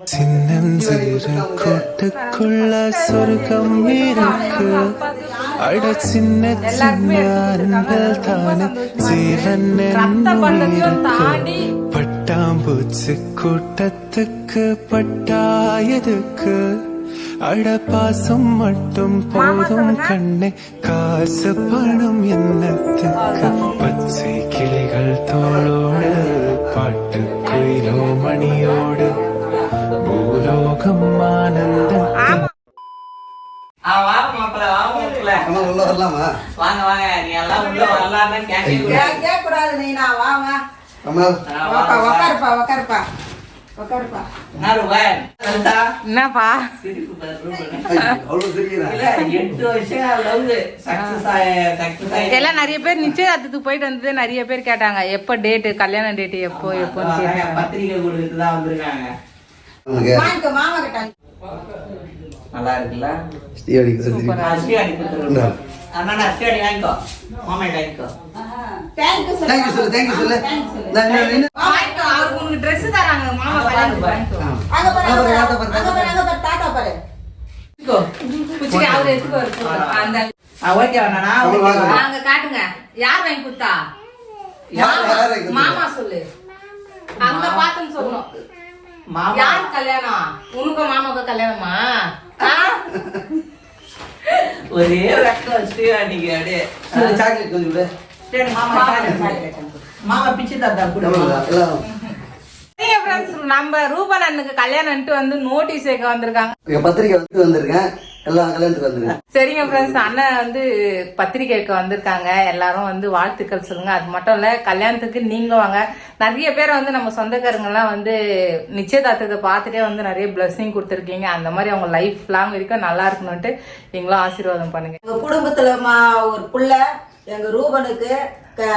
சின்னஞ்சிறு கூட்டுக்குள்ள சொர்க்கம் இருக்கு. அட சின்ன சின்ன அன்பல் தானே ஜீவன் இருக்கு. பட்டாம்பூச்சி கூட்டத்துக்கு பட்டாயதுக்கு அட பாசம் மட்டும் போதும் கண்ணே, காசு பணம் என்னத்துக்கு. பச்சை கிளிகள் தோளோடு பாட்டு குயிலோ மணியோடு பூலோகம் ஆனந்தம். உள்ள வரலாமா? வாங்க வாங்க, நீ எல்லாம் உள்ள வரலான்னு கேட்க கூடாது. நீ நான் வாங்க உக்காருப்பா. என்னப்பா எல்லாம் நிறைய பேர் நிச்சயதார்த்தத்துக்கு போயிட்டு வந்தது. நிறைய பேர் கேட்டாங்க எப்ப டேட்டு, கல்யாண டேட்டு எப்போ பத்திரிகை கொடுத்துதான் வந்திருக்காங்க. நல்லா இருக்குல்ல? வாங்கிக்கோ மாமா வாங்கிக்கோ. அவருக்கு ட்ரெஸ் தராங்க மாமா. காட்டுங்க யார் வாங்கி கொடுத்தா? மாமா சொல்லு, அங்க பாத்துன்னு சொல்லணும். யாரு கல்யாணம்? உனக்கும் மாமாவுக்கு கல்யாணமா? ஒரே மாமா பிச்சு தாத்தா கூட. நம்ம ரூபன் அண்ணனுக்கு கல்யாணம்ட்டு வந்து நோட்டீஸ் வைக்க வந்திருக்காங்க. பத்திரிக்கை வந்திருக்கேன். எல்லாம் கல்யாணத்துக்கு வந்துருக்கேன். சரிங்க ஃப்ரெண்ட்ஸ், அண்ணன் வந்து பத்திரிக்கை வைக்க வந்திருக்காங்க. எல்லாரும் வந்து வாழ்த்துக்கள் சொல்லுங்க. அது மட்டும் இல்ல, கல்யாணத்துக்கு நீங்க வாங்க. நிறைய பேர் வந்து நம்ம சொந்தக்காரங்க எல்லாம் வந்து நிச்சயதார்த்தத்தை பார்த்துட்டே வந்து நிறைய பிளஸிங் கொடுத்துருக்கீங்க. அந்த மாதிரி அவங்க லைஃப் லாங் வரைக்கும் நல்லா இருக்கணும்ட்டு நீங்களும் ஆசீர்வாதம் பண்ணுங்க. எங்க குடும்பத்துல ஒரு புள்ள எங்க ரூபனுக்கு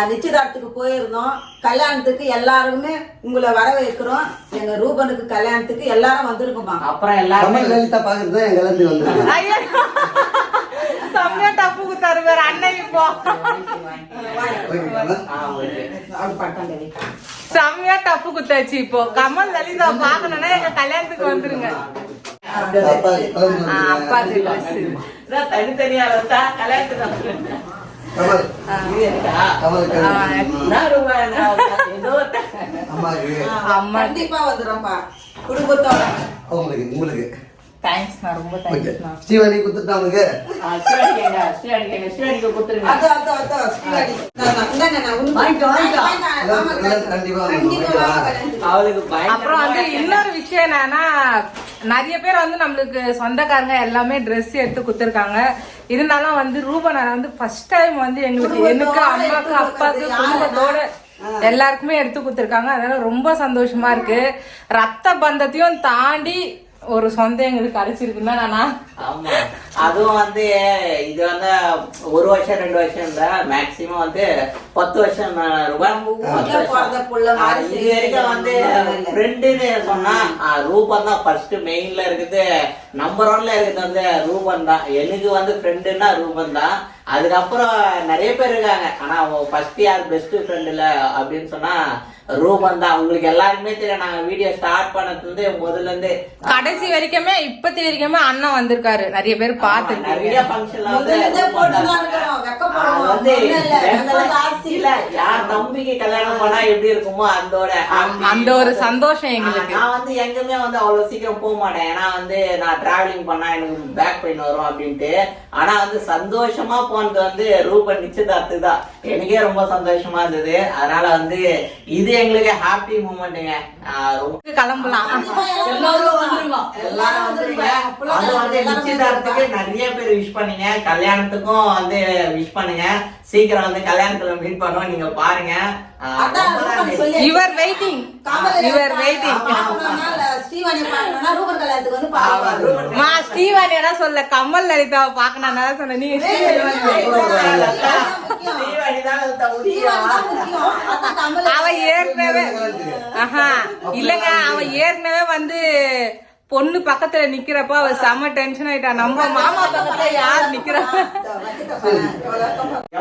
நிச்சயதார்த்தத்துக்கு போயிருந்தோம். கல்யாணத்துக்கு எல்லாருமே உங்களை வரவேற்கிறோம். எங்க ரூபனுக்கு கல்யாணத்துக்கு எல்லாரும் வந்திருக்குமா. அப்புறம் எல்லாரும் லலிதா பாக்குறது எங்க எல்லாத்தையும் வந்து செம்மையா டப்பு குத்தாரு வேற அண்ணன். இப்போ செம்மையா டப்பு குத்தாச்சு. இப்போ கமல் லலிதா பாக்கணும்னா எங்க கல்யாணத்துக்கு வந்துருங்க. அப்பாக்கு தனித்தனியா கல்யாணத்துக்கு வந்துருங்க. கண்டிப்பா வந்துடும்ப்பா குடும்பத்தோட. உங்களுக்கு தேங்க்ஸ். நான் ரொம்ப தேங்க்ஸ். ஸ்ரீவாணி குத்துட்டா உங்களுக்கு. அப்புறம் வந்து இன்னொரு விஷயம் என்னன்னா, நிறைய பேர் வந்து நம்மளுக்கு சொந்தக்காரங்க எல்லாமே ட்ரெஸ் எடுத்து குடுத்துருக்காங்க. இருந்தாலும் வந்து ரூபனா வந்து ஃபர்ஸ்ட் டைம் வந்து எங்களுக்கு, எனக்கு, அம்மாக்கு, அப்பாக்கு, குடும்பத்தோட எல்லாருக்குமே எடுத்து குடுத்துருக்காங்க. அதனால ரொம்ப சந்தோஷமா இருக்கு. ரத்த பந்தத்தையும் தாண்டி ஒரு சொந்தம் எங்களுக்கு கிடைச்சிருக்குன்னா நானா. ஆமா, அதுவும் வந்து இது வந்து 1 வருஷம் 2 வருஷம் இல்ல, மேக்சிமம் வந்து 10 வருஷம் இது வரைக்கும் வந்து ஃப்ரெண்டுன்னு சொன்னா ரூபன் தான் ஃபர்ஸ்ட் மெயின்ல இருக்குது. நம்பர் 1ல இருக்குது வந்து ரூபன் தான். எனக்கு வந்து ஃப்ரெண்டுன்னா ரூபன் தான். அதுக்கப்புறம் நிறைய பேர் இருக்காங்க. ஆனா ஃபர்ஸ்ட் யார் பெஸ்ட் ஃப்ரெண்ட் இல்ல அப்படின்னு சொன்னா ரூபன் தான். உங்களுக்கு எல்லாருமே தெரியும், நாங்க வீடியோ ஸ்டார்ட் பண்ணதுல இருந்து முதல்ல இருந்து கடைசி வரைக்குமே இப்பத்தி வரைக்குமே அண்ணன் வந்திருக்காரு. நிறைய பேர் பாத்து நிறைய ஃபங்க்ஷன்ல வந்து யார் தம்பிக்கு கல்யாணம் பண்ணா எப்படி இருக்குமோ அந்த ஒரு சந்தோஷம் எங்களுக்கு. நான் வந்து எங்குமே வந்து அவ்வளவு சீக்கிரம் போக மாட்டேன். ஏன்னா வந்து நான் டிராவலிங் பண்ணா எனக்கு பேக் பெயின் வரும் அப்படின்ட்டு. ஆனா வந்து சந்தோஷமா போனது வந்து ரூபன் நிச்சயதார்த்து தான். எனக்கே ரொம்ப சந்தோஷமா இருந்தது. அதனால வந்து இது எங்களுக்கு ஹாப்பி மூமெண்ட்டுங்க. கிளம்பலாம், எல்லாரும் வந்துருங்க. அது வந்து நிச்சயதார்த்தத்துக்கு நிறைய பேர் விஷ் பண்ணுங்க, கல்யாணத்துக்கும் வந்து விஷ் பண்ணுங்க. சீக்கிரம் வந்து கல்யாணத்துல மீட் பண்ணுவோம். நீங்க பாருங்க. Your waiting. ஸ்ரீவாணி சொல்ல கமல் லலிதாவை பாக்கணும் சொன்ன. நீ அவ ஏற்கனவே இல்லங்க, அவ ஏற்கனவே வந்து பொண்ணு பக்கத்துல நிக்கிறப்ப அவ செம டென்ஷன் ஆயிட்டா. நம்ம மாமா பக்கத்துல யார் நிக்கிறா?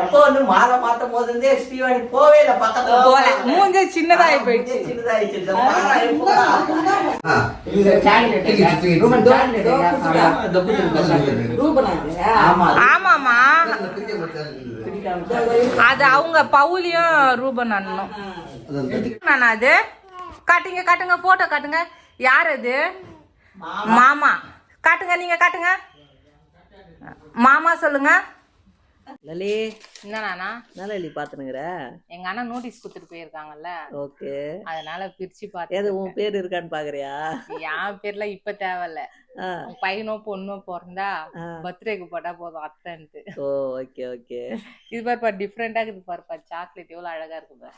எப்போ வந்து மாலை மாத்தும் போது இருந்தே ஸ்ரீவாணி போவே இல்ல பக்கத்துல போல மூஞ்சே சின்னதாயி போயிடுச்சு. சின்னதாயிடுச்சு. இந்த பாரா எப்போடா? இது சாக்லேட் ரூபன் சாக்லேட் ஆமா ஆமாமா அது அவங்க பவுலியும் ரூபன் அண்ணனும். நானா அது? காட்டுங்க காட்டுங்க போட்டோ காட்டுங்க. யார் அது? மாமா. காட்டுங்க நீங்க காட்டுங்க. மாமா சொல்லுங்க. லலி என்னண்ணா லலி பாத்துனுங்கிற எங்க அண்ணன் நோட்டீஸ் கொடுத்துட்டு போயிருக்காங்கல்ல, ஓகே அதனால பிரிச்சு ஏது பார்த்தேன். உன் பேர் இருக்கான்னு பாக்குறியா? என் பேர்ல இப்ப தேவையில்ல. பையனோ பொண்ணோ பிறந்தா பர்த்டேக்கு போட்டா போதும் அத்தைன்ட்டு. ஓ ஓகே ஓகே இது பாருப்பா டிஃப்ரெண்டா இருக்குது பாருப்பா. சாக்லேட் எவ்வளவு அழகா இருக்குப்பா.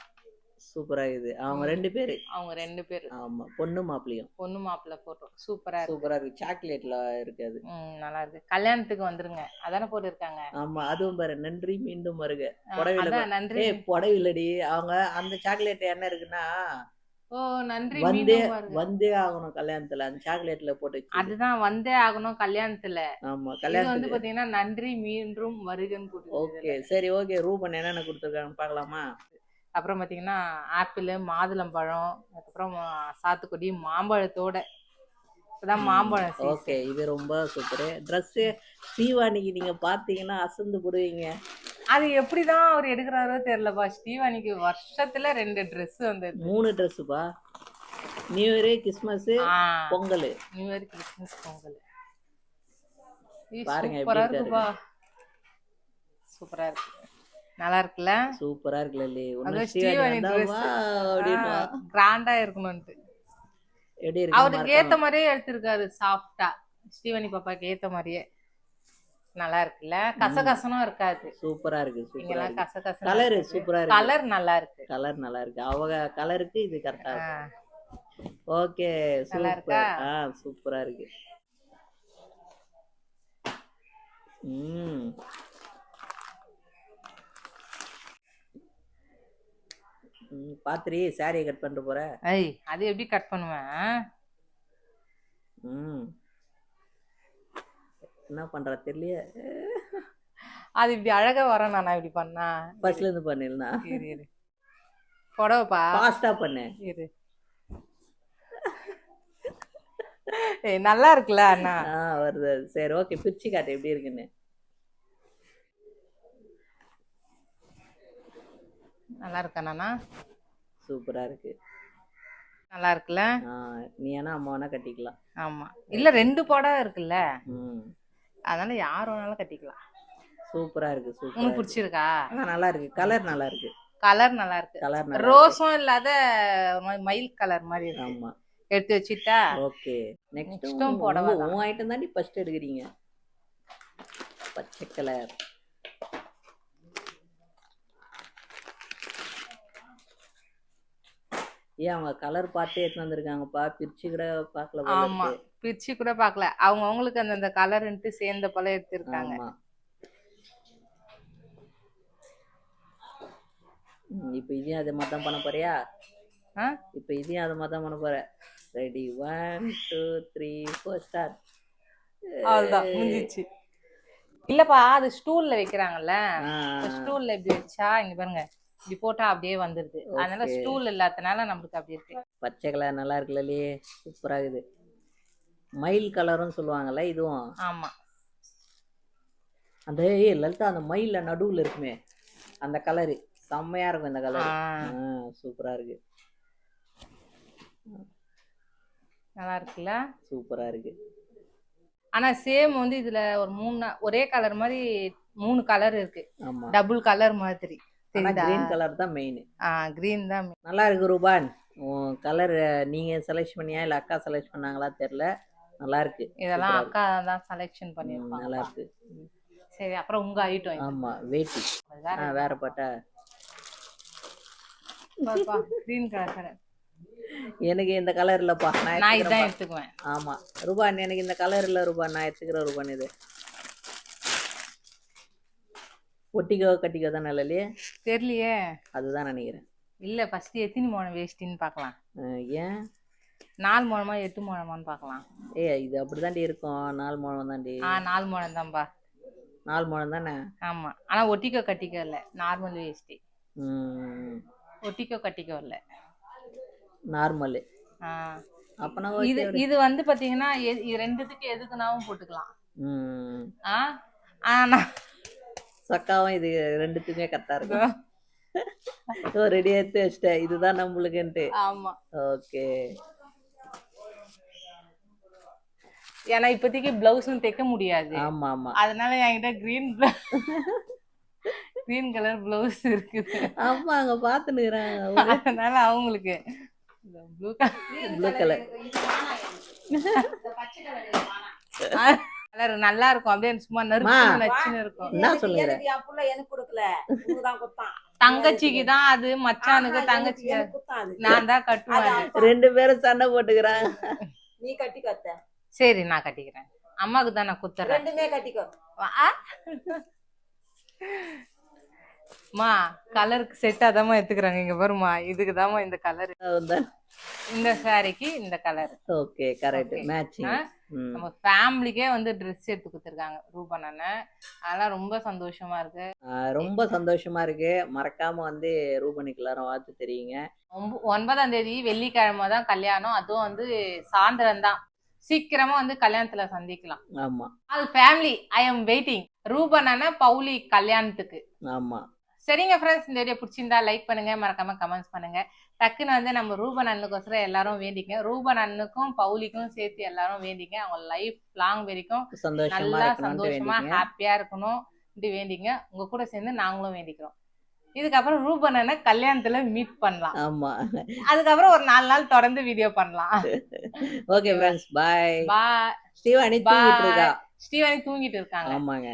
சூப்பரா இருக்குது. அவங்க 2 பேரு. அவங்க 2 பேரு. ஆமா பொண்ணு மாப்பிளையும். பொண்ணு மாப்பிள்ள போட்டோ சூப்பரா இருக்கு. சூப்பரா இருக்கு. சாக்லேட்ல இருக்காது. நல்லா இருக்கு. கல்யாணத்துக்கு வந்துருங்க அதானே போட்டு இருக்காங்க. ஆமா அதுவும் பாரு. நன்றி மீண்டும் வருக. அதான் நன்றி. புடவில்லடி அவங்க அந்த சாக்லேட் என்ன இருக்குன்னா ஓ நன்றி வந்தே மீண்டும் வருக. வந்தே ஆகணும் கல்யாணத்துல அந்த சாக்லேட்ல போட்டு வச்சு. அதுதான் வந்தே ஆகணும் கல்யாணத்துல. ஆமா இது வந்து கல்யாணத்துக்கு. பாத்தீங்கன்னா நன்றி மீண்டும் வருகன்னு போட்டு. ஓகே சரி ஓகே. ரூபன் என்னென்ன கொடுத்துருக்காங்க பார்க்கலாமா? அப்புறம் பாத்தீங்கன்னா ஆப்பிள், மாதுளம்பழம், அதுக்கப்புறம் சாத்துக்குடி, மாம்பழத்தோட. இப்பதான் மாம்பழம் season. ஓகே இது ரொம்ப சூப்பரு. ட்ரெஸ்ஸு ஸ்ரீவாணிக்கு நீங்க பாத்தீங்கன்னா அசந்து போடுவீங்க. அது எப்படிதான் அவர் எடுக்கிறாரோ தெரியலப்பா. ஸ்ரீவாணிக்கு வருஷத்துல 2 ட்ரெஸ் வந்தது. 3 ட்ரெஸ்ஸுப்பா. New year, Christmas, Pongal. New year, Christmas, Pongal. பாருங்க சூப்பரா எப்படி இருக்குப்பா. சூப்பரா இருக்கு. நல்லா இருக்குல்ல? சூப்பரா இருக்குல்ல. அது ஸ்ரீவாணி ட்ரெஸ் கிராண்டா இருக்கணும்னு எப்படி இருக்கு? அவருக்கு ஏத்த மாதிரியே எடுத்திருக்காரு. சாஃப்டா ஸ்ரீவாணி பாப்பாக்கு ஏத்த மாதிரியே நல்லா இருக்குல்ல? கசகசனும் இருக்காது. சூப்பரா இருக்கு. சூப்பரா இங்கெல்லாம் கசகசம். கலர் சூப்பரா இருக்கு. கலர் நல்லா இருக்கு. கலர் நல்லா இருக்கு. அவங்க கலருக்கு இது கரெக்டா இருக்கு. ஓகே நல்லா இருக்கா? சூப்பர். சூப்பரா இருக்கு. பாத்திரி சாரியை கட் பண்ணிட்டு போற. ஐய் அது எப்படி கட் பண்ணுவேன்? என்ன பண்ற தெரியலையே. அது இப்படி அழகா வரும். நான் இப்படி பண்ணா ஃபர்ஸ்ட்ல இருந்து பண்ணிருந்தா இரு இரு புடவைப்பா ஃபாஸ்டா பண்ணு. இரு. ஏய் நல்லா இருக்குல்ல அண்ணா? வருது. சரி ஓகே பிரிச்சு காட்டு எப்படி இருக்குன்னு. நல்லா இருக்கா? சூப்பரா இருக்கு. நல்லா இருக்குல்ல? நீ ஏன்னா அம்மாவனா கட்டிக்கலாம். ஆமா இல்ல 2 புடவை இருக்குல்ல, அதனால யார் வேணாலும் கட்டிக்கலாம். சூப்பரா இருக்கு. உனக்கு சூப்பரா பிடிச்சிருக்கா? நல்லா இருக்கு. கலர் நல்லா இருக்கு. கலர் நல்லா இருக்கு. கலர் நல்லா ரோஸும் இல்லாத மயில் கலர் மாதிரி இருக்கு. ஆமா எடுத்து வச்சிட்டா. ஓகே நெக்ஸ்ட் நெக்ஸ்டும் புடவை தான். உன் ஐட்டம் தாண்டி ஃபர்ஸ்ட் எடுக்கிறீங்க. பச்சை கலர். ஏன் அவங்க கலர் பார்த்தே எடுத்து வந்திருக்காங்கப்பா. பிரிச்சு கூட பார்க்கல. ஆமா பிரிச்சு கூட பார்க்கல. அவங்க அவங்களுக்கு அந்த கலர்ன்ட்டு சேர்ந்த போல எடுத்திருக்காங்க. இப்ப இதையும் அதை மாதிரி தான் பண்ண போறியா? இப்ப இதையும் அதை மாதிரி தான் பண்ண போற. Ready 1 2 3 4 start. அவ்வளவுதான் முடிஞ்சிச்சு. இல்லப்பா அது ஸ்டூல்ல வைக்கிறாங்கல்ல, ஸ்டூல்ல இப்படி வச்சா இங்க பாருங்க இப்படி போட்டா அப்படியே வந்துருது. அதனால ஸ்டூல் இல்லாதனால நம்மளுக்கு அப்படி இருக்கு. பச்சை கலர் நல்லா இருக்குல்ல? சூப்பரா இருக்குது. மயில் கலரும் சொல்லுவாங்கல்ல இதுவும். ஆமா அந்த லலிதா அந்த மயில நடுவுல இருக்குமே அந்த கலரு செம்மையா இருக்கும். இந்த கலர் சூப்பரா இருக்கு. நல்லா இருக்குல்ல? சூப்பரா இருக்கு. ஆனா சேம் வந்து இதுல ஒரு 3 ஒரே கலர் மாதிரி 3 கலர் இருக்கு. ஆமா டபுள் கலர் மாதிரி. கிரீன் கலர் தான் மெயின். கிரீன் தான் நல்லா இருக்கு. ரூபான் கலர் நீங்க செலக்ட் பண்ணியா இல்ல அக்கா செலக்ட் பண்ணாங்களா தெரியல. நல்லா இருக்கு. இதெல்லாம் அக்கா தான் செலக்ஷன் பண்ணிருப்பாங்க. நல்லா இருக்கு. சரி அப்புறம் உங்க ஐட்டம். ஆமா வேட்டி வேற பட்டா. கிரீன் கலர் எனக்கு இந்த கலர் இல்லப்பா. நான் இதான் எடுத்துக்குவேன். ஆமா ரூபான் எனக்கு இந்த கலர் இல்ல. ரூபான் நான் எடுத்துக்கிறேன். ரூபான் இது ஒட்டிக்கோ கட்டிக்கோ தான் நல்லலையே தெரியலையே. அதுதான் நினைக்கிறேன். இல்ல ஃபர்ஸ்ட் எத்தினி மோன வேஸ்டின்னு பார்க்கலாம். ஏன் 4 முழமா 8 முழமான்னு பார்க்கலாம். இது அப்படிதாண்டி இருக்கும். 4 முழம் தாண்டி. 4 முழம் தான்பா. 4 முழம் தானே? ஆமா. ஆனா ஒட்டிக்கோ கட்டிக்கோ இல்ல, நார்மல் வேஷ்டி. ஒட்டிக்கோ கட்டிக்கோ இல்ல, நார்மல். அப்பனா இது வந்து பாத்தீங்கன்னா இது ரெண்டுத்துக்கு எதுக்குனாவும் போட்டுக்கலாம். ஆனா சக்காவும் இது ரெண்டுத்துக்குமே கரெக்டா இருக்கும். ரெடி எடுத்து வச்சிட்டேன், இதுதான் நம்மளுக்குன்ட்டு. ஆமா. ஓகே. ஏன்னா இப்போதைக்கு பிளவுஸும் தைக்க முடியாது. ஆமா ஆமா. அதனால என்கிட்ட கிரீன் கலர் பிளவுஸ் இருக்குது. ஆமா, அங்க பாத்துனுக்குறாங்க. அதனால அவங்களுக்கு ப்ளூ கலர் கலர் நல்லா இருக்கும். அப்படியே சும்மா நச்சுன்னு இருக்கும். என்ன சொல்லுங்க? எனக்கு கொடுக்கல, தான் கொடுத்தான். தங்கச்சிக்கு தான் அது, மச்சானுக்கு தங்கச்சிக்கு நான் தான் கட்டுவேன். 2 பேரும் சண்டை போட்டுக்கிறாங்க. நீ கட்டிக்கோ. சரி, நான் கட்டிக்கிறேன். அம்மாக்கு தான் நான் குத்துறேன். ரெண்டுமே கட்டிக்கோ. மா கலருக்கு செட் அதாம்மா எடுத்துக்கிறாங்க. இங்க பாருமா, இதுக்கு தாம்மா இந்த கலர், இந்த சாரிக்கு இந்த கலர். Okay, correct, matching. நம்ம ஃபேமிலிக்கே வந்து ட்ரெஸ் எடுத்து கொடுத்துருக்காங்க ரூபன் அண்ணன். அதெல்லாம் ரொம்ப சந்தோஷமா இருக்கு. ரொம்ப சந்தோஷமா இருக்கு. மறக்காம வந்து ரூபனுக்கு எல்லாரும் வாழ்த்து தெரியுங்க. 9ஆம் தேதி வெள்ளிக்கிழமை தான் கல்யாணம். அதுவும் வந்து சாயந்தரம் தான். சீக்கிரமா வந்து கல்யாணத்துல சந்திக்கலாம். ஆமா. All family I am waiting. Ruben அண்ணன் பவுலி கல்யாணத்துக்கு. ஆமா. சரிங்க ஃப்ரெண்ட்ஸ், இந்த வீடியோ பிடிச்சிருந்தா லைக் பண்ணுங்க, மறக்காம கமெண்ட்ஸ் பண்ணுங்க. டக்குன்னு வந்து நம்ம ரூபன் அண்ணனுக்கோசரம் எல்லாரும் வேண்டிங்க. ரூபன் அண்ணனுக்கும் பவுலிக்கும் சேர்த்து எல்லாரும் வேண்டிங்க. அவங்க லைஃப் லாங் வரைக்கும் நல்லா சந்தோஷமா ஹாப்பியா இருக்கணும் வேண்டிங்க. உங்க கூட சேர்ந்து நாங்களும் வேண்டிக்கிறோம். இதுக்கப்புறம் ரூபன் அண்ணன் கல்யாணத்துல மீட் பண்ணலாம். ஆமா. அதுக்கப்புறம் ஒரு 4 நாள் தொடர்ந்து வீடியோ பண்ணலாம். Okay friends, bye. பாய். ஸ்டீவானி தூங்கிட்டு இருக்கா. ஸ்டீவானி தூங்கிட்டு இருக்காங்க. ஆமாங்க.